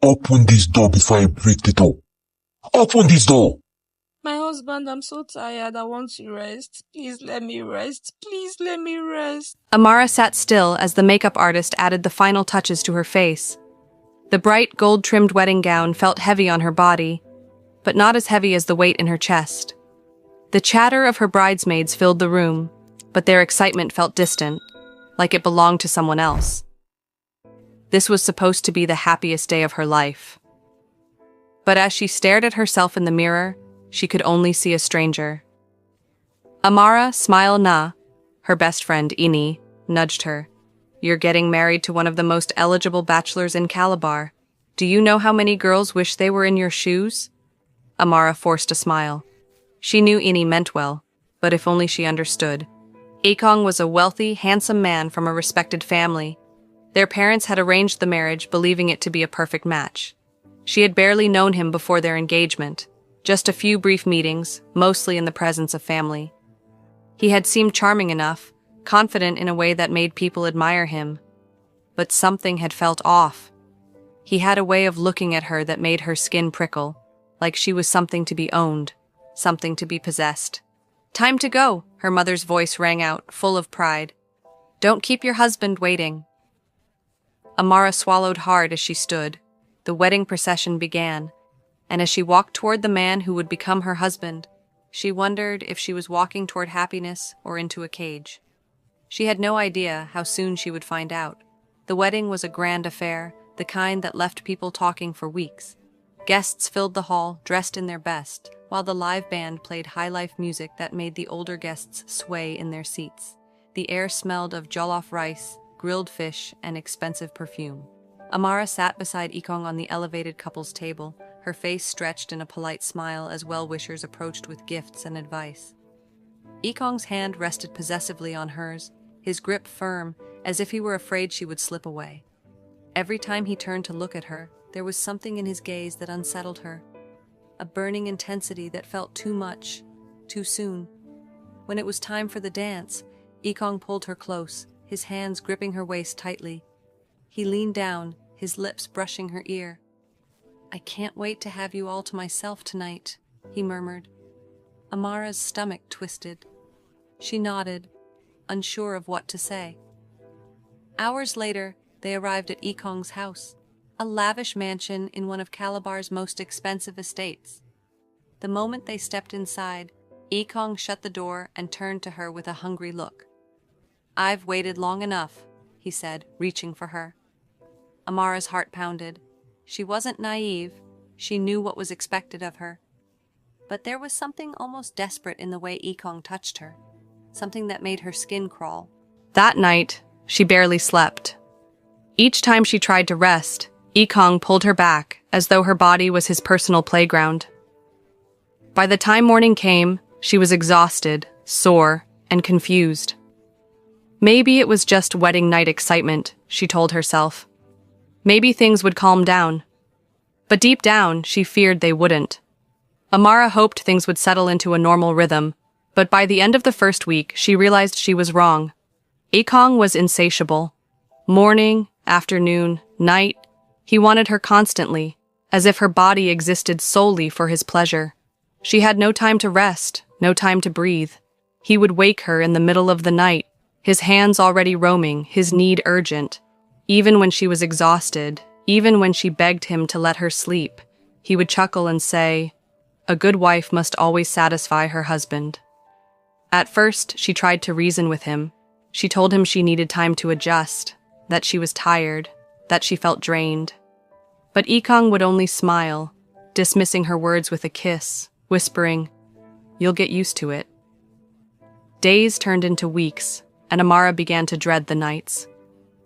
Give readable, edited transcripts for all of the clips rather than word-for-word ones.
Open this door before I break the door. Open this door! My husband, I'm so tired. I want to rest. Please let me rest. Please let me rest. Amara sat still as the makeup artist added the final touches to her face. The bright, gold-trimmed wedding gown felt heavy on her body, but not as heavy as the weight in her chest. The chatter of her bridesmaids filled the room, but their excitement felt distant, like it belonged to someone else. This was supposed to be the happiest day of her life. But as she stared at herself in the mirror, she could only see a stranger. Amara, smile na, her best friend Ini, nudged her. You're getting married to one of the most eligible bachelors in Calabar. Do you know how many girls wish they were in your shoes? Amara forced a smile. She knew Ini meant well, but if only she understood. Enkay was a wealthy, handsome man from a respected family. Their parents had arranged the marriage, believing it to be a perfect match. She had barely known him before their engagement, just a few brief meetings, mostly in the presence of family. He had seemed charming enough, confident in a way that made people admire him. But something had felt off. He had a way of looking at her that made her skin prickle, like she was something to be owned, something to be possessed. Time to go, her mother's voice rang out, full of pride. Don't keep your husband waiting. Amara swallowed hard as she stood. The wedding procession began, and as she walked toward the man who would become her husband, she wondered if she was walking toward happiness or into a cage. She had no idea how soon she would find out. The wedding was a grand affair, the kind that left people talking for weeks. Guests filled the hall, dressed in their best, while the live band played high-life music that made the older guests sway in their seats. The air smelled of jollof rice, grilled fish, and expensive perfume. Amara sat beside Enkay on the elevated couple's table, her face stretched in a polite smile as well-wishers approached with gifts and advice. Enkay's hand rested possessively on hers, his grip firm, as if he were afraid she would slip away. Every time he turned to look at her, there was something in his gaze that unsettled her. A burning intensity that felt too much, too soon. When it was time for the dance, Enkay pulled her close, his hands gripping her waist tightly. He leaned down, his lips brushing her ear. I can't wait to have you all to myself tonight, he murmured. Amara's stomach twisted. She nodded, unsure of what to say. Hours later, they arrived at Enkay's house, a lavish mansion in one of Calabar's most expensive estates. The moment they stepped inside, Enkay shut the door and turned to her with a hungry look. I've waited long enough, he said, reaching for her. Amara's heart pounded. She wasn't naive. She knew what was expected of her. But there was something almost desperate in the way Enkay touched her, something that made her skin crawl. That night, she barely slept. Each time she tried to rest, Enkay pulled her back, as though her body was his personal playground. By the time morning came, she was exhausted, sore, and confused. Maybe it was just wedding night excitement, she told herself. Maybe things would calm down. But deep down, she feared they wouldn't. Amara hoped things would settle into a normal rhythm, but by the end of the first week, she realized she was wrong. Enkay was insatiable. Morning, afternoon, night, he wanted her constantly, as if her body existed solely for his pleasure. She had no time to rest, no time to breathe. He would wake her in the middle of the night, his hands already roaming, his need urgent. Even when she was exhausted, even when she begged him to let her sleep, he would chuckle and say, "A good wife must always satisfy her husband." At first, she tried to reason with him. She told him she needed time to adjust, that she was tired, that she felt drained. But Enkay would only smile, dismissing her words with a kiss, whispering, "You'll get used to it." Days turned into weeks, and Amara began to dread the nights.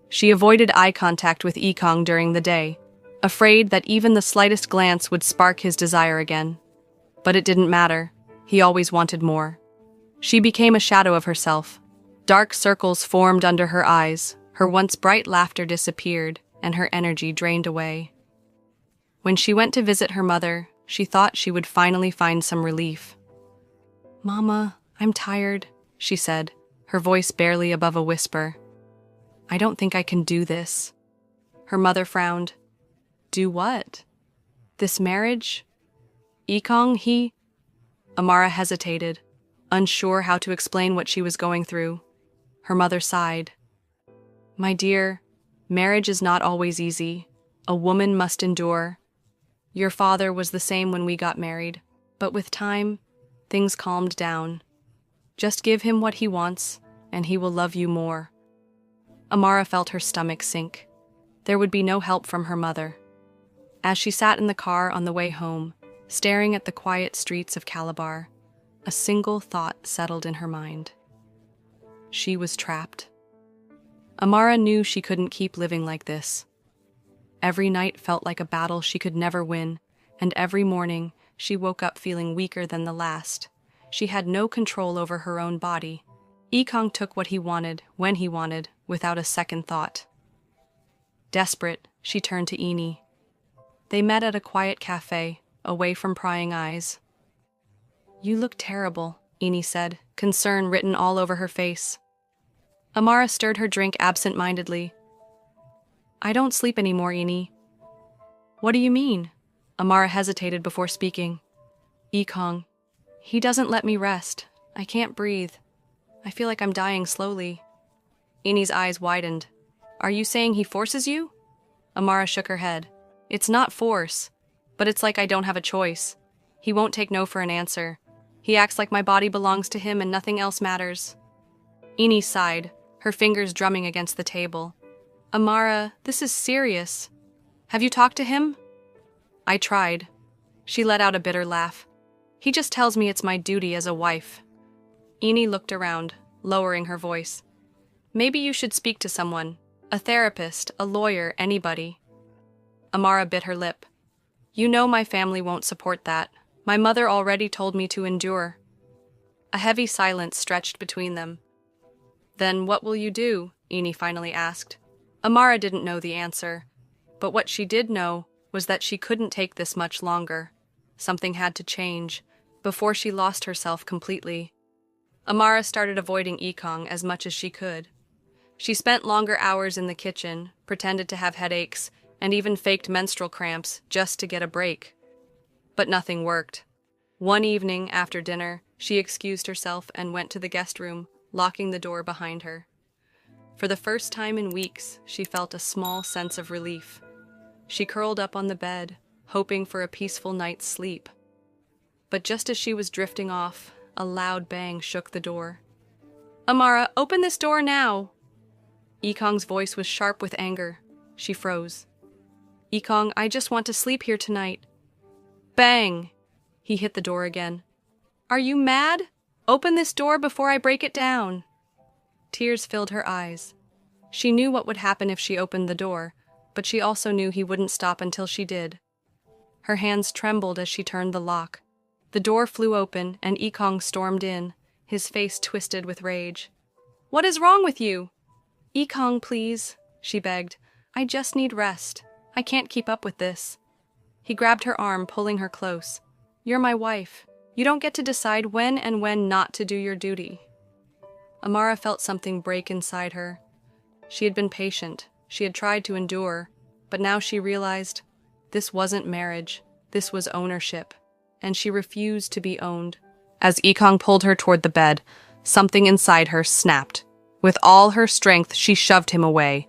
She avoided eye contact with Enkay during the day, afraid that even the slightest glance would spark his desire again. But it didn't matter. He always wanted more. She became a shadow of herself. Dark circles formed under her eyes, her once bright laughter disappeared, and her energy drained away. When she went to visit her mother, she thought she would finally find some relief. "Mama, I'm tired," she said, her voice barely above a whisper. "I don't think I can do this." Her mother frowned. Do what? This marriage? Enkay, Amara hesitated, unsure how to explain what she was going through. Her mother sighed. My dear, marriage is not always easy. A woman must endure. Your father was the same when we got married, but with time, things calmed down. Just give him what he wants, and he will love you more. Amara felt her stomach sink. There would be no help from her mother. As she sat in the car on the way home, staring at the quiet streets of Calabar, a single thought settled in her mind. She was trapped. Amara knew she couldn't keep living like this. Every night felt like a battle she could never win, and every morning she woke up feeling weaker than the last. She had no control over her own body. Enkay took what he wanted, when he wanted, without a second thought. Desperate, she turned to Enkay. They met at a quiet cafe, away from prying eyes. You look terrible, Enkay said, concern written all over her face. Amara stirred her drink absent-mindedly. I don't sleep anymore, Enkay. What do you mean? Amara hesitated before speaking. Enkay, he doesn't let me rest. I can't breathe. I feel like I'm dying slowly. Enkay's eyes widened. Are you saying he forces you? Amara shook her head. It's not force, but it's like I don't have a choice. He won't take no for an answer. He acts like my body belongs to him and nothing else matters. Enkay sighed, her fingers drumming against the table. Amara, this is serious. Have you talked to him? I tried. She let out a bitter laugh. He just tells me it's my duty as a wife. Enkay looked around, lowering her voice. Maybe you should speak to someone. A therapist, a lawyer, anybody. Amara bit her lip. You know my family won't support that. My mother already told me to endure. A heavy silence stretched between them. Then what will you do? Enkay finally asked. Amara didn't know the answer, but what she did know was that she couldn't take this much longer. Something had to change, before she lost herself completely. Amara started avoiding Enkay as much as she could. She spent longer hours in the kitchen, pretended to have headaches, and even faked menstrual cramps just to get a break. But nothing worked. One evening, after dinner, she excused herself and went to the guest room, locking the door behind her. For the first time in weeks, she felt a small sense of relief. She curled up on the bed, hoping for a peaceful night's sleep. But just as she was drifting off, a loud bang shook the door. Amara, open this door now! Enkay's voice was sharp with anger. She froze. Enkay, I just want to sleep here tonight. Bang! He hit the door again. Are you mad? Open this door before I break it down. Tears filled her eyes. She knew what would happen if she opened the door, but she also knew he wouldn't stop until she did. Her hands trembled as she turned the lock. The door flew open, and Enkay stormed in, his face twisted with rage. What is wrong with you? Enkay, please, she begged. I just need rest. I can't keep up with this. He grabbed her arm, pulling her close. You're my wife. You don't get to decide when and when not to do your duty. Amara felt something break inside her. She had been patient. She had tried to endure. But now she realized this wasn't marriage. This was ownership. And she refused to be owned. As Enkay pulled her toward the bed, something inside her snapped. With all her strength, she shoved him away.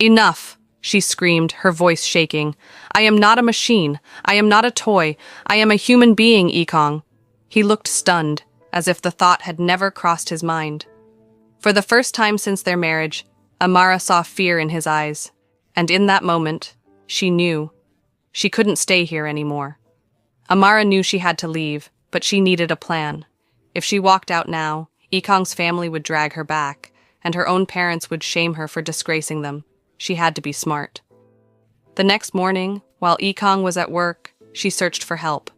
Enough! She screamed, her voice shaking. I am not a machine. I am not a toy. I am a human being, Enkay. He looked stunned, as if the thought had never crossed his mind. For the first time since their marriage, Amara saw fear in his eyes. And in that moment, she knew. She couldn't stay here anymore. Amara knew she had to leave, but she needed a plan. If she walked out now, Enkay's family would drag her back, and her own parents would shame her for disgracing them. She had to be smart. The next morning, while Enkay was at work, she searched for help.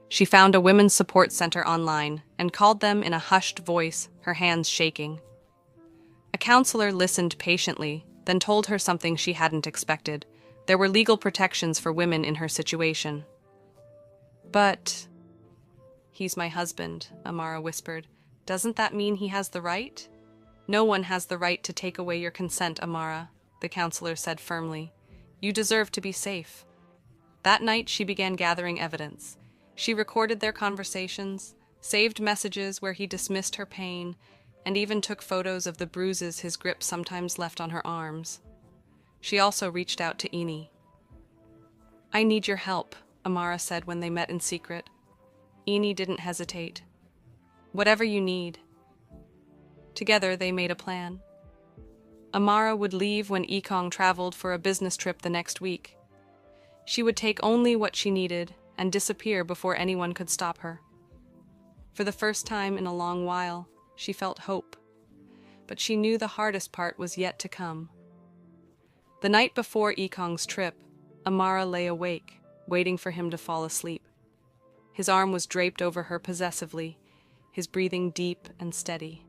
She found a women's support center online and called them in a hushed voice, her hands shaking. A counselor listened patiently, then told her something she hadn't expected. There were legal protections for women in her situation. But he's my husband, Amara whispered. Doesn't that mean he has the right? No one has the right to take away your consent, Amara, the counselor said firmly. You deserve to be safe. That night, she began gathering evidence. She recorded their conversations, saved messages where he dismissed her pain, and even took photos of the bruises his grip sometimes left on her arms. She also reached out to Enkay. "I need your help," Amara said when they met in secret. Enkay didn't hesitate. "Whatever you need." Together, they made a plan. Amara would leave when Enkay traveled for a business trip the next week. She would take only what she needed and disappear before anyone could stop her. For the first time in a long while, she felt hope. But she knew the hardest part was yet to come. The night before Enkay's trip, Amara lay awake, waiting for him to fall asleep. His arm was draped over her possessively, his breathing deep and steady.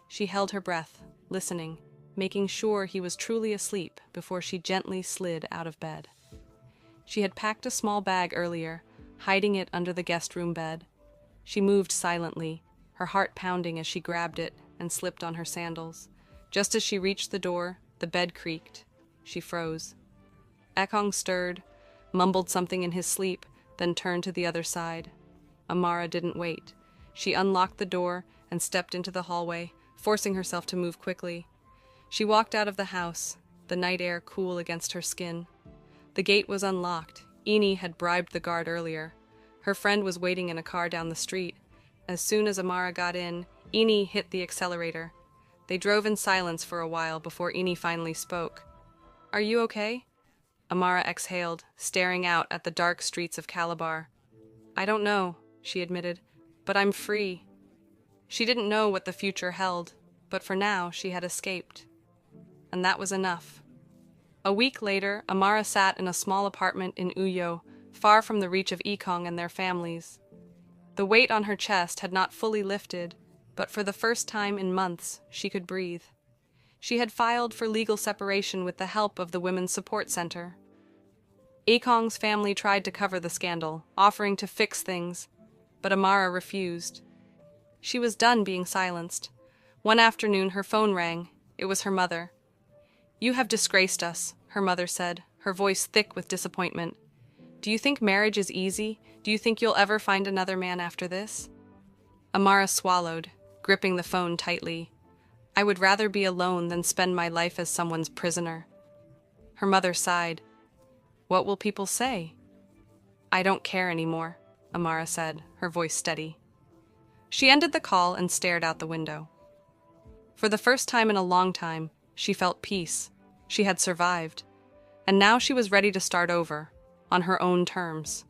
She held her breath, listening, making sure he was truly asleep before she gently slid out of bed. She had packed a small bag earlier, hiding it under the guest room bed. She moved silently, her heart pounding as she grabbed it and slipped on her sandals. Just as she reached the door, the bed creaked. She froze. Enkay stirred, mumbled something in his sleep, then turned to the other side. Amara didn't wait. She unlocked the door and stepped into the hallway, forcing herself to move quickly. She walked out of the house, the night air cool against her skin. The gate was unlocked. Enkay had bribed the guard earlier. Her friend was waiting in a car down the street. As soon as Amara got in, Enkay hit the accelerator. They drove in silence for a while before Enkay finally spoke. "Are you okay?" Amara exhaled, staring out at the dark streets of Calabar. "I don't know," she admitted, "but I'm free." She didn't know what the future held, but for now she had escaped. And that was enough. A week later, Amara sat in a small apartment in Uyo, far from the reach of Enkay and their families. The weight on her chest had not fully lifted, but for the first time in months, she could breathe. She had filed for legal separation with the help of the Women's Support Center. Enkay's family tried to cover the scandal, offering to fix things, but Amara refused. She was done being silenced. One afternoon, her phone rang. It was her mother. "You have disgraced us," her mother said, her voice thick with disappointment. "Do you think marriage is easy? Do you think you'll ever find another man after this?" Amara swallowed, gripping the phone tightly. "I would rather be alone than spend my life as someone's prisoner." Her mother sighed. "What will people say?" "I don't care anymore," Amara said, her voice steady. She ended the call and stared out the window. For the first time in a long time, she felt peace. She had survived. And now she was ready to start over, on her own terms.